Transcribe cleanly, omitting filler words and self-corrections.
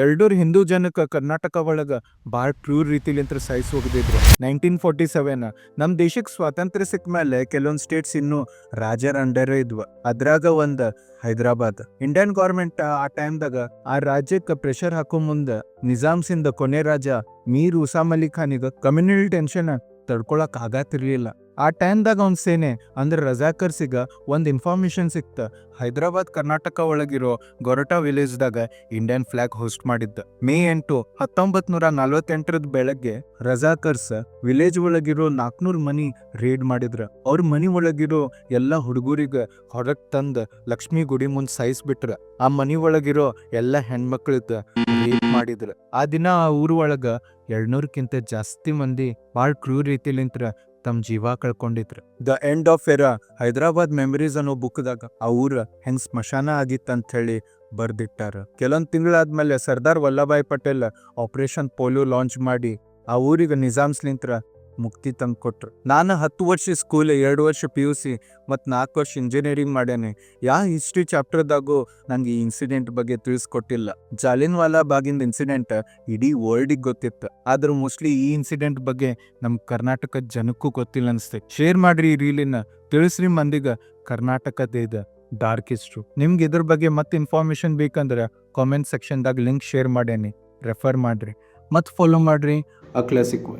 ಎರಡೂರ್ ಹಿಂದೂ ಜನಕ್ಕೆ ಕರ್ನಾಟಕ ಒಳಗ ಭಾಳ ಕ್ರೂರ್ ರೀತಿಲಿಂತ್ರ ಸಾಯಿಸಿ ಹೋಗದಿದ್ರು. 1947 ನಮ್ಮ ದೇಶಕ್ಕೆ ಸ್ವಾತಂತ್ರ್ಯ ಸಿಕ್ಕ ಮೇಲೆ ಕೆಲವೊಂದು ಸ್ಟೇಟ್ಸ್ ಇನ್ನೂ ರಾಜರ ಅಂಡರ್ ಇದ್ವು. ಅದ್ರಾಗ ಒಂದ್ ಹೈದರಾಬಾದ್. ಇಂಡಿಯನ್ ಗೌರ್ಮೆಂಟ್ ಆ ಟೈಮ್ದಾಗ ಆ ರಾಜ್ಯಕ್ಕೆ ಪ್ರೆಷರ್ ಹಾಕೋ ಮುಂದ ನಿಜಾಮ್ಸಿಂದ ಕೊನೆ ರಾಜ ಮೀರ್ ಉಸಾಮ್ ಅಲಿ ಖಾನಿಗ ಕಮ್ಯುನಲ್ ಟೆನ್ಷನ್ ತಡ್ಕೊಳಕ್ ಆಗತ್ತಿರ್ಲಿಲ್ಲ. ಆ ಟೈಮ್ದಾಗ ಅವ್ನ ಸೇನೆ ಅಂದ್ರೆ ರಜಾಕರ್ಸಿಗ ಒಂದ್ ಇನ್ಫಾರ್ಮೇಶನ್ ಸಿಕ್ತ. ಹೈದರಾಬಾದ್ ಕರ್ನಾಟಕ ಒಳಗಿರೋ ಗೊರಟಾ ವಿಲೇಜ್ದಾಗ ಇಂಡಿಯನ್ ಫ್ಲಾಗ್ ಹೋಸ್ಟ್ ಮಾಡಿದ್ದ. ಮೇ 8, 1948 ಬೆಳಗ್ಗೆ ರಜಾಕರ್ಸ್ ವಿಲೇಜ್ ಒಳಗಿರೋ 400 ಮನಿ ರೇಡ್ ಮಾಡಿದ್ರ. ಅವ್ರ ಮನಿ ಒಳಗಿರೋ ಎಲ್ಲಾ ಹುಡುಗರಿಗೆ ಹೊರಗ್ ತಂದ ಲಕ್ಷ್ಮಿ ಗುಡಿ ಮುಂದ್ ಸಾಯಿಸ್ಬಿಟ್ರ. ಆ ಮನಿ ಒಳಗಿರೋ ಎಲ್ಲಾ ಹೆಣ್ಮಕ್ಳದ ರೇಪ್ ಮಾಡಿದ್ರ. ಆ ದಿನ ಆ ಊರ್ ಒಳಗ 200ಕ್ಕಿಂತ ಜಾಸ್ತಿ ಮಂದಿ ಬಾಳ್ ಕ್ರೂರ್ ರೀತಿಲಿಂತ್ರ ತಮ್ಮ ಜೀವ ಕಳ್ಕೊಂಡಿದ್ರು. The end of era Hyderabad memories ಅನ್ನೋ ಬುಕ್ದಾಗ ಆ ಊರ ಹೆಂಗ್ ಸ್ಮಶಾನ ಆಗಿತ್ತಂತ ಹೇಳಿ ಬರ್ದಿಟ್ಟಾರ. ಕೆಲವೊಂದ್ ತಿಂಗಳಾದ್ಮೇಲೆ Sardar Vallabhbhai Patel operation polio launch ಮಾಡಿ ಆ ಊರಿಗೆ ನಿಜಾಮ್ಸ್ಲಿಂತ್ರ ಮುಕ್ತಿ ತಂದು ಕೊಟ್ರು. ನಾನು 10 ವರ್ಷ ಸ್ಕೂಲ್, 2 ವರ್ಷ PUC ಮತ್ತು 4 ವರ್ಷ ಇಂಜಿನಿಯರಿಂಗ್ ಮಾಡ್ಯಾನೆ. ಹಿಸ್ಟ್ರಿ ಚಾಪ್ಟರ್ದಾಗೂ ನಂಗೆ ಈ ಇನ್ಸಿಡೆಂಟ್ ಬಗ್ಗೆ ತಿಳಿಸ್ಕೊಟ್ಟಿಲ್ಲ. ಜಾಲಿಯನ್ ವಾಲಾ ಬಾಗಿಂದ ಇನ್ಸಿಡೆಂಟ್ ಇಡೀ ವರ್ಲ್ಡಿಗೆ ಗೊತ್ತಿತ್ತು. ಆದ್ರೆ ಮೋಸ್ಟ್ಲಿ ಈ ಇನ್ಸಿಡೆಂಟ್ ಬಗ್ಗೆ ನಮ್ಮ ಕರ್ನಾಟಕದ ಜನಕ್ಕೂ ಗೊತ್ತಿಲ್ಲ ಅನಿಸ್ತೆ. ಶೇರ್ ಮಾಡ್ರಿ ಈ ರೀಲಿನ, ತಿಳಿಸ್ರಿ ಮಂದಿಗೆ ಕರ್ನಾಟಕದ ಡಾರ್ಕ್ ಹಿಸ್ಟ್ರಿ. ನಿಮ್ಗೆ ಇದ್ರ ಬಗ್ಗೆ ಮತ್ತೆ ಇನ್ಫಾರ್ಮೇಶನ್ ಬೇಕಂದ್ರೆ ಕಾಮೆಂಟ್ ಸೆಕ್ಷನ್ದಾಗ ಲಿಂಕ್ ಶೇರ್ ಮಾಡ್ಯಾನಿ, ರೆಫರ್ ಮಾಡ್ರಿ ಮತ್ತು ಫಾಲೋ ಮಾಡ್ರಿ ಅ ಕ್ಲಾಸಿಕ್.